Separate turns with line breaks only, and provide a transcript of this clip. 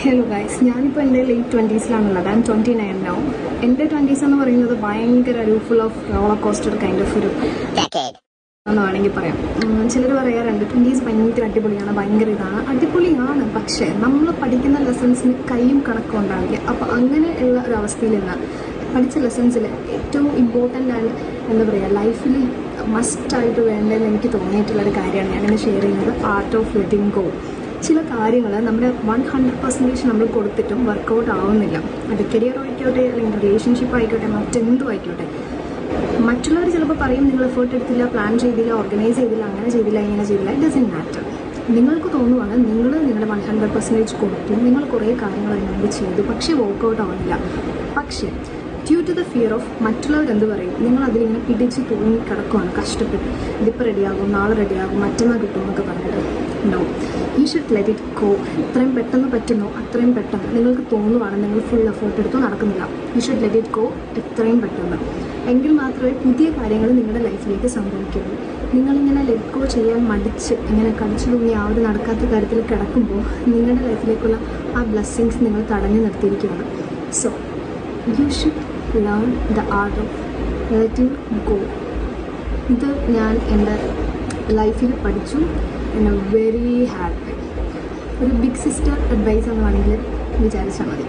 Hello guys, ഞാനിപ്പോൾ എൻ്റെ late 20s I M 29 now. എൻ്റെ 20s എന്ന് പറയുന്നത് ഭയങ്കര ഒരു full of roller coaster kind of ഒരു എന്ന് വേണമെങ്കിൽ പറയാം. ചിലർ പറയാറുണ്ട് 20s ഭയങ്കര അടിപൊളിയാണ്, ഭയങ്കര ഇതാണ്. അടിപൊളിയാണ്, പക്ഷേ നമ്മൾ പഠിക്കുന്ന ലെസൺസിന് കൈയും കണക്കും ഉണ്ടാവില്ല. അപ്പോൾ അങ്ങനെയുള്ള ഒരു അവസ്ഥയിൽ നിന്ന് പഠിച്ച ലെസൺസിൽ ഏറ്റവും ഇമ്പോർട്ടൻ്റ് ആൻഡ് എന്താ പറയുക ലൈഫിൽ മസ്റ്റായിട്ട് വേണ്ടതെന്ന് എനിക്ക് തോന്നിയിട്ടുള്ളൊരു കാര്യമാണ് ഞാനിന്ന് ഷെയർ ചെയ്യുന്നത്. Art of letting go. ചില കാര്യങ്ങൾ നമ്മുടെ 100% നമ്മൾ കൊടുത്തിട്ടും വർക്കൗട്ട് ആവുന്നില്ല. അത് കരിയർ ആയിക്കോട്ടെ, അല്ലെങ്കിൽ റിലേഷൻഷിപ്പ് ആയിക്കോട്ടെ, മറ്റെന്തും ആയിക്കോട്ടെ. മറ്റുള്ളവർ ചിലപ്പോൾ പറയും നിങ്ങൾ എഫേർട്ട് എടുത്തില്ല, പ്ലാൻ ചെയ്തില്ല, ഓർഗനൈസ് ചെയ്തില്ല, അങ്ങനെ ചെയ്തില്ല, ഇങ്ങനെ ചെയ്തില്ല. It doesn't matter. നിങ്ങൾക്ക് തോന്നുവാണ് നിങ്ങൾ നിങ്ങളുടെ 100% കൊടുത്തു, നിങ്ങൾ കുറേ കാര്യങ്ങൾ അതിനോട് ചെയ്തു, പക്ഷേ വർക്കൗട്ട് ആവുന്നില്ല. പക്ഷേ due to the fear of മറ്റുള്ളവരെന്ത് പറയും, നിങ്ങൾ അതിലിങ്ങനെ പിടിച്ച് തൂങ്ങി കിടക്കുവാണ്, കഷ്ടപ്പെട്ട് ഇതിപ്പോൾ റെഡിയാകും, നാളെ റെഡിയാകും, മറ്റന്നാൾ കിട്ടും എന്നൊക്കെ പറഞ്ഞിട്ട്. No, you should let it go. എത്രയും പെട്ടെന്ന് പറ്റുന്നോ അത്രയും പെട്ടെന്ന്. നിങ്ങൾക്ക് തോന്നുവാണ് നിങ്ങൾ ഫുൾ എഫേർട്ട് എടുത്തു നടക്കുന്നില്ല, U should let it go എത്രയും പെട്ടെന്ന്. എങ്കിൽ മാത്രമേ പുതിയ കാര്യങ്ങൾ നിങ്ങളുടെ ലൈഫിലേക്ക് സംഭവിക്കുള്ളൂ. നിങ്ങളിങ്ങനെ ലെറ്റ് ഗോ ചെയ്യാൻ മടിച്ച് ഇങ്ങനെ കടിച്ചു തൂങ്ങി ആ ഒരു നടക്കാത്ത കാര്യത്തിൽ കിടക്കുമ്പോൾ നിങ്ങളുടെ ലൈഫിലേക്കുള്ള ആ ബ്ലെസ്സിങ്സ് നിങ്ങൾ തടഞ്ഞു നിർത്തിയിരിക്കുകയാണ്. So you should learn the art of letting go. ഇത് ഞാൻ എൻ്റെ ലൈഫിൽ പഠിച്ചു in a very hard way. ഒരു ബിഗ് സിസ്റ്റർ അഡ്വൈസ് എന്ന് വേണമെങ്കിൽ വിചാരിച്ചാൽ മതി.